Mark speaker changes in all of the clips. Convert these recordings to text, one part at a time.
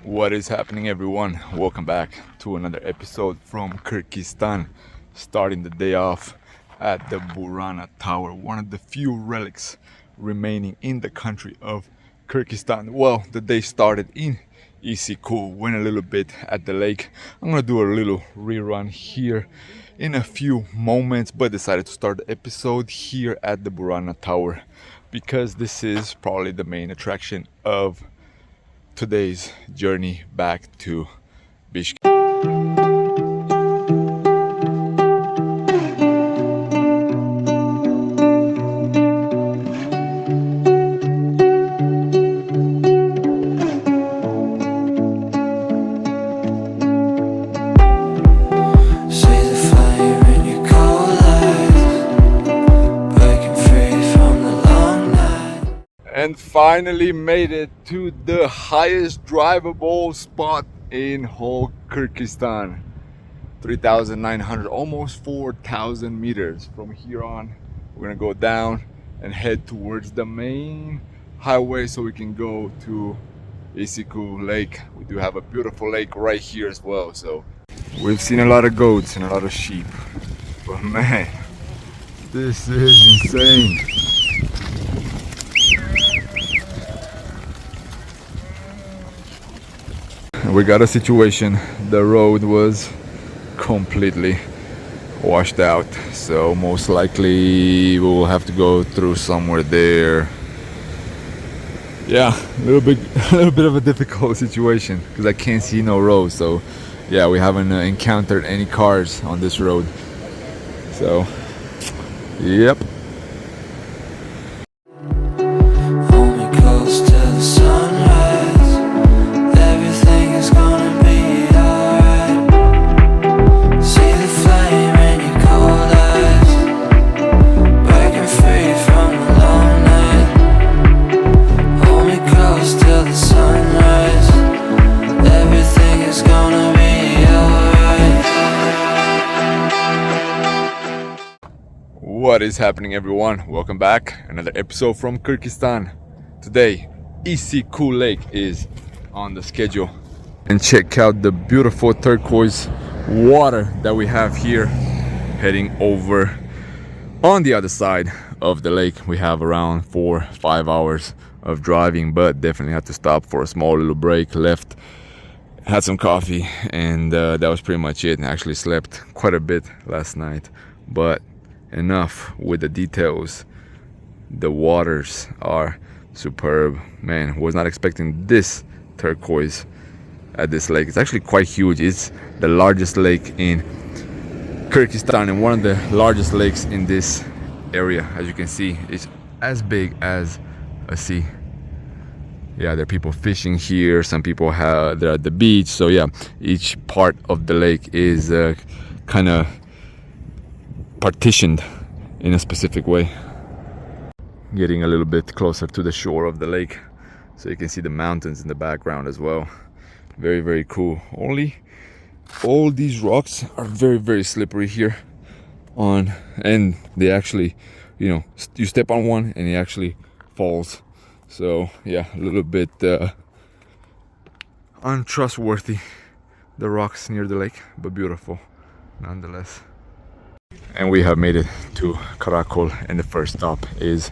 Speaker 1: What is happening, everyone? Welcome back to another episode from Kyrgyzstan. Starting the day off at the Burana Tower, one of the few relics remaining in the country of Kyrgyzstan. Well, the day started in Issyk Kul, went a little bit at the lake. I'm gonna do a little rerun here in a few moments, but decided to start the episode here at the Burana Tower because this is probably the main attraction of today's journey back to Bishkek. And finally made it to the highest drivable spot in whole Kyrgyzstan. 3,900, almost 4,000 meters. From here on, we're gonna go down and head towards the main highway so we can go to Issyk Kul Lake. We do have a beautiful lake right here as well. So we've seen a lot of goats and a lot of sheep, but man, this is insane. We got a situation. The road was completely washed out, so most likely we will have to go through somewhere there. Yeah, a little bit of a difficult situation because I can't see no road. So yeah, we haven't encountered any cars on this road. So yep. What is happening, everyone? Welcome back. Another episode from Kyrgyzstan. Today, Issyk Kul Lake is on the schedule. And check out the beautiful turquoise water that we have here. Heading over on the other side of the lake. We have around 4-5 hours of driving, but definitely had to stop for a small little break. Left, had some coffee, and that was pretty much it. I actually slept quite a bit last night, but enough with the details. The waters are superb. Man, was not expecting this turquoise at this lake. It's actually quite huge. It's the largest lake in Kyrgyzstan and one of the largest lakes in this area. As you can see, it's as big as a sea. Yeah, there are people fishing here. Some people they're at the beach. So yeah, each part of the lake is kind of partitioned in a specific way. Getting a little bit closer to the shore of the lake so you can see the mountains in the background as well. Very, very cool. Only all these rocks are very, very slippery here and they actually, you step on one and it actually falls. So yeah, a little bit untrustworthy, the rocks near the lake, but beautiful nonetheless. And we have made it to Karakol, and the first stop is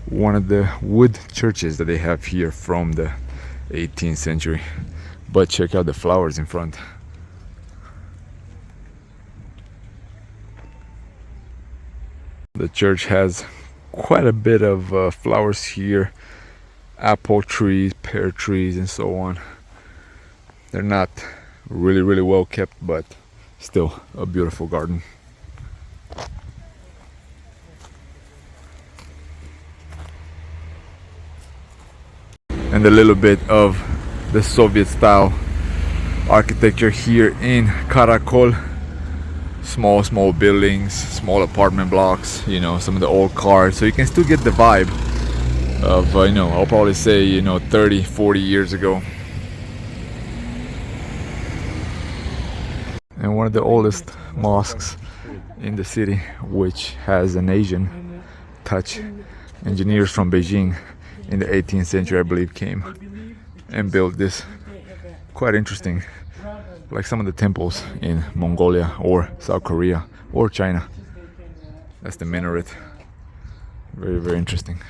Speaker 1: one of the wood churches that they have here from the 18th century. But check out the flowers in front. The church has quite a bit of flowers here. Apple trees, pear trees, and so on. They're not really, really well kept, but still a beautiful garden. And a little bit of the Soviet style architecture here in Karakol. Small buildings, small apartment blocks, some of the old cars. So you can still get the vibe of, I'll probably say, 30, 40 years ago. And one of the oldest mosques in the city, which has an Asian touch. Engineers from Beijing in the 18th century, I believe, came and built this quite interesting, like some of the temples in Mongolia or South Korea or China. That's the minaret. Very, very interesting.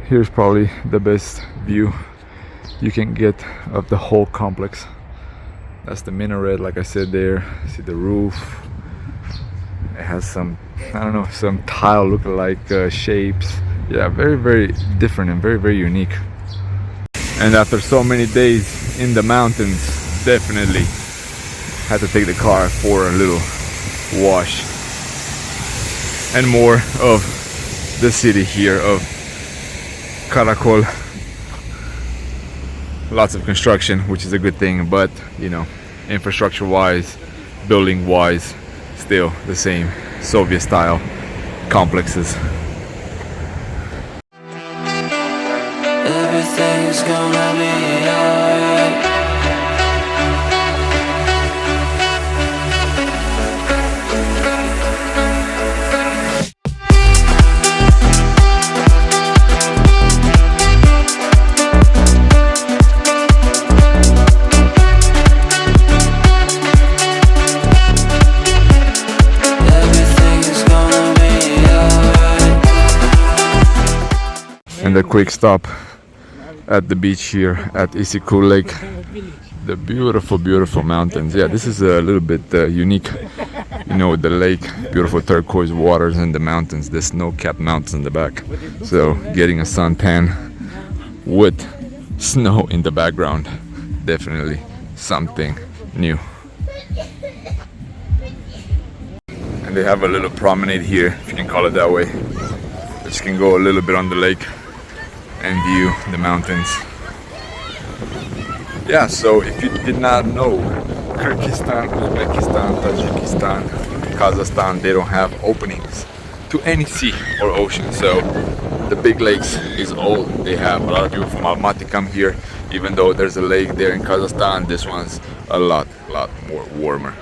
Speaker 1: Here's probably the best view you can get of the whole complex. That's the minaret, like I said there. See the roof. It has some, I don't know, some tile look-alike shapes. Yeah, very, very different and very, very unique. And after so many days in the mountains, definitely had to take the car for a little wash. And more of the city here of Karakol. Lots of construction, which is a good thing, but you know, infrastructure wise, building wise, still the same Soviet style complexes.
Speaker 2: Everything's gonna be alright.
Speaker 1: And a quick stop at the beach here at Issyk Kul Lake. The beautiful, beautiful mountains. Yeah, this is a little bit unique. You know, the lake, beautiful turquoise waters, and the mountains, the snow-capped mountains in the back. So getting a suntan with snow in the background, definitely something new. And they have a little promenade here, if you can call it that way. Which can go a little bit on the lake and view the mountains. Yeah, so if you did not know, Kyrgyzstan, Uzbekistan, Tajikistan, Kazakhstan, they don't have openings to any sea or ocean. So the big lakes is all they have. A lot of people from Almaty come here, even though there's a lake there in Kazakhstan. This one's a lot more warmer.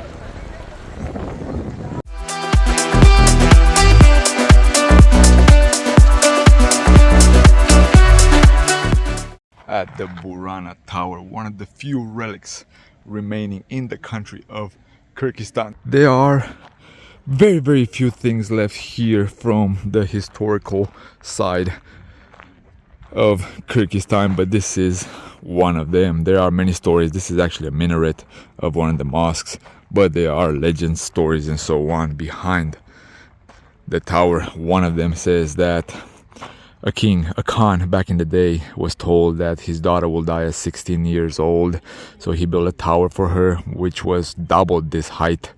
Speaker 1: At the Burana Tower, one of the few relics remaining in the country of Kyrgyzstan. There are very, very few things left here from the historical side of Kyrgyzstan, but this is one of them. There are many stories. This is actually a minaret of one of the mosques, but there are legends, stories, and so on behind the tower. One of them says that a Khan back in the day was told that his daughter will die at 16 years old, so he built a tower for her which was double this height.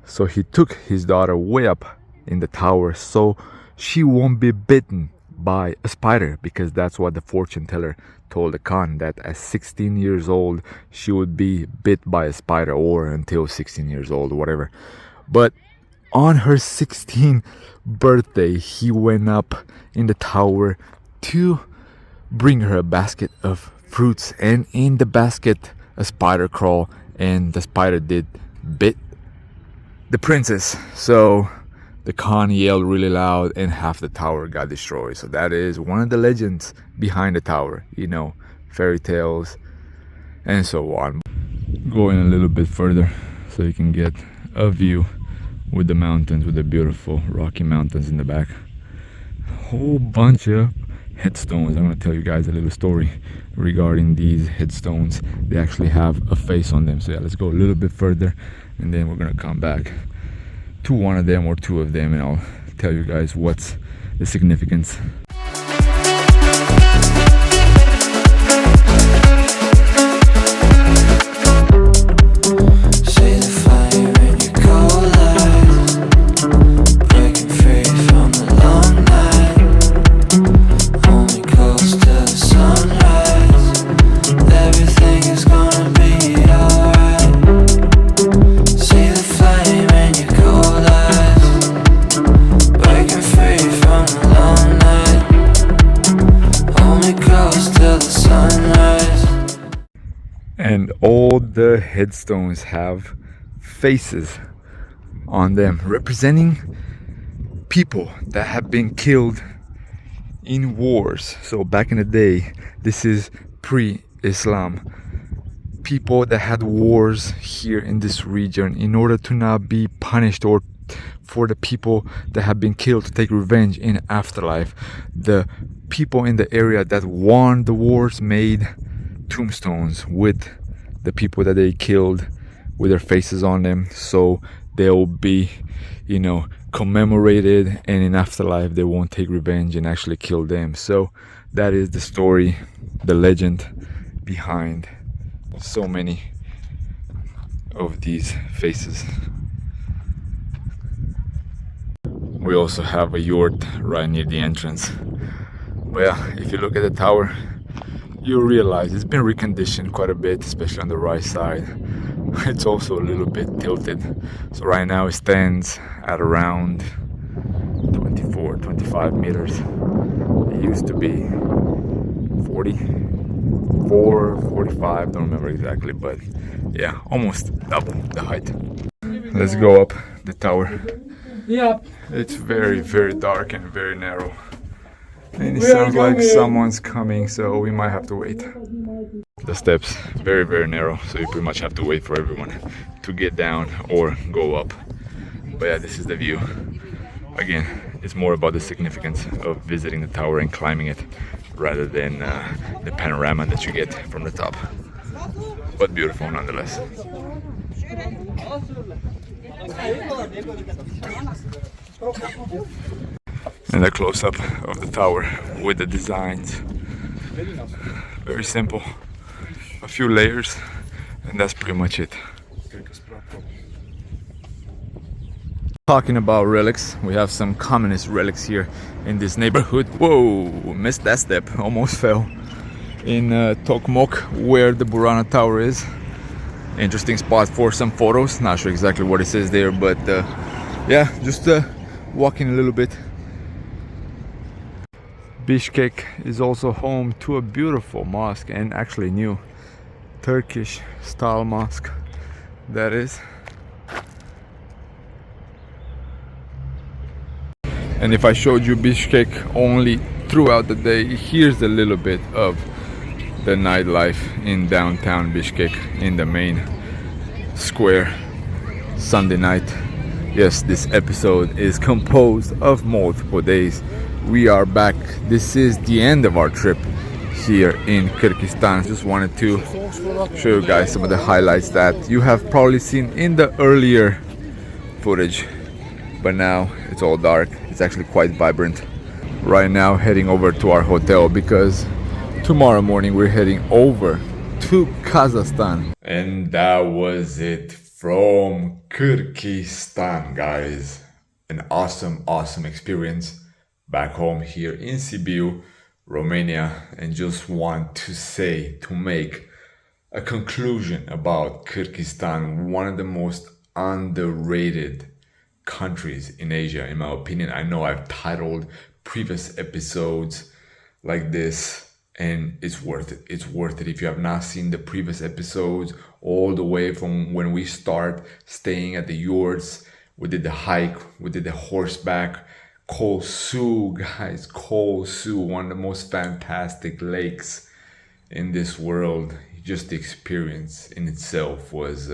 Speaker 1: So he took his daughter way up in the tower so she won't be bitten by a spider, because that's what the fortune teller told the Khan, that at 16 years old she would be bit by a spider, or until 16 years old, whatever. But on her 16th birthday, he went up in the tower to bring her a basket of fruits, and in the basket a spider crawled, and the spider bit the princess. So the Khan yelled really loud and half the tower got destroyed. So that is one of the legends behind the tower, you know, fairy tales and so on. Going a little bit further so you can get a view with the mountains, with the beautiful rocky mountains in the back. A whole bunch of headstones. I'm going to tell you guys a little story regarding these headstones. They actually have a face on them. So yeah, let's go a little bit further and then we're going to come back to one of them or two of them, and I'll tell you guys what's the significance.
Speaker 2: From the long night
Speaker 1: headstones have faces on them representing people that have been killed in wars. So back in the day, this is pre-Islam. People that had wars here in this region, in order to not be punished, or for the people that have been killed to take revenge in afterlife, the people in the area that won the wars made tombstones with the people that they killed, with their faces on them, so they'll be, you know, commemorated, and in afterlife they won't take revenge and actually kill them. So that is the story, the legend behind so many of these faces. We also have a yurt right near the entrance. But yeah, if you look at the tower, you'll realize it's been reconditioned quite a bit, especially on the right side. It's also a little bit tilted. So right now it stands at around 24, 25 meters. It used to be 44, 45, don't remember exactly, but yeah, almost double the height. Let's go up the tower.
Speaker 3: Yeah.
Speaker 1: It's very, very dark and very narrow. And it sounds like someone's coming, so we might have to wait. The steps, very, very narrow, so you pretty much have to wait for everyone to get down or go up. But yeah, this is the view. Again, it's more about the significance of visiting the tower and climbing it, rather than the panorama that you get from the top. But beautiful nonetheless. And a close-up of the tower with the designs. Very simple. A few layers, and that's pretty much it. Talking about relics, we have some communist relics here in this neighborhood. Whoa, missed that step, almost fell. In Tokmok, where the Burana Tower is. Interesting spot for some photos. Not sure exactly what it says there, but yeah, just walking a little bit. Bishkek is also home to a beautiful mosque, and actually new Turkish style mosque that is. And if I showed you Bishkek only throughout the day, here's a little bit of the nightlife in downtown Bishkek, in the main square. Sunday night. Yes, this episode is composed of multiple days. We are back. This is the end of our trip here in Kyrgyzstan. Just wanted to show you guys some of the highlights that you have probably seen in the earlier footage, but now it's all dark. It's actually quite vibrant. Right now heading over to our hotel, because tomorrow morning we're heading over to Kazakhstan. And that was it from Kyrgyzstan, guys. An awesome experience back home here in Sibiu, Romania. And just want to make a conclusion about Kyrgyzstan, one of the most underrated countries in Asia, in my opinion. I know I've titled previous episodes like this, and it's worth it. It's worth it. If you have not seen the previous episodes, all the way from when we start staying at the yurts, we did the hike, we did the horseback. Kol Su, guys, Kol Su, one of the most fantastic lakes in this world. Just the experience in itself was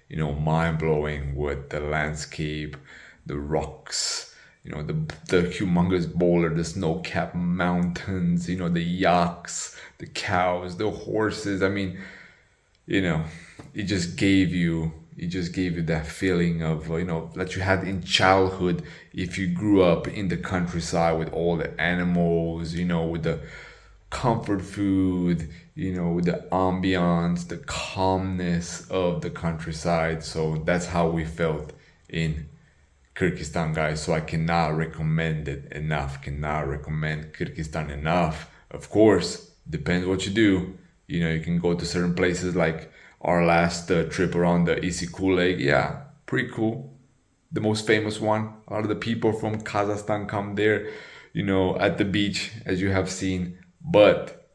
Speaker 1: mind-blowing, with the landscape, the rocks, the humongous boulder, the snow-capped mountains, the yaks, the cows, the horses. I mean, it just gave you that feeling of that you had in childhood if you grew up in the countryside, with all the animals, with the comfort food, with the ambiance, the calmness of the countryside. So that's how we felt in Kyrgyzstan, guys. So I cannot recommend it enough. Cannot recommend Kyrgyzstan enough. Of course, depends what you do. You can go to certain places, like our last trip around the Issyk Kul Lake. Yeah, pretty cool. The most famous one. A lot of the people from Kazakhstan come there, at the beach, as you have seen. But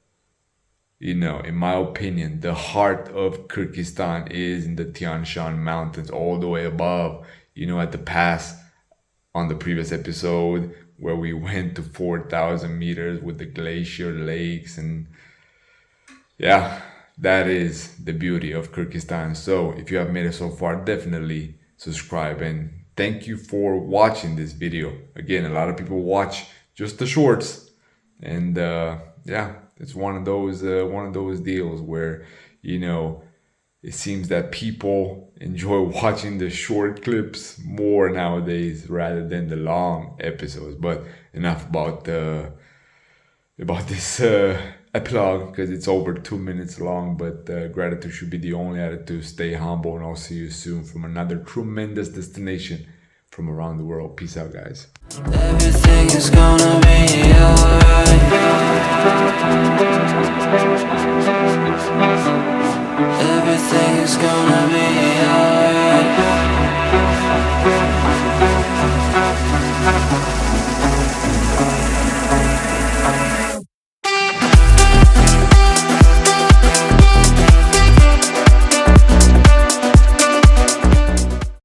Speaker 1: in my opinion, the heart of Kyrgyzstan is in the Tian Shan Mountains, all the way above, at the pass on the previous episode where we went to 4,000 meters with the glacier lakes. And yeah, that is the beauty of Kyrgyzstan. So if you have made it so far, definitely subscribe, and thank you for watching this video. Again, a lot of people watch just the shorts, and yeah, it's one of those deals where it seems that people enjoy watching the short clips more nowadays rather than the long episodes. But enough about this epilogue, because it's over 2 minutes long. But gratitude should be the only attitude. Stay humble, and I'll see you soon from another tremendous destination from around the world. Peace out, guys.
Speaker 2: Everything is gonna be alright. Everything is gonna be alright.